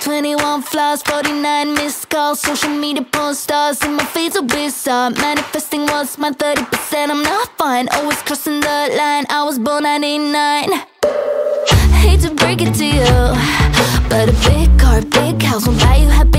21 flaws, 49 missed calls, social media porn stars, and my feeds are bizarre. Manifesting was my 30%, I'm not fine, always crossing the line, I was born 99. Hate to break it to you, but a big car, big house won't buy you happiness.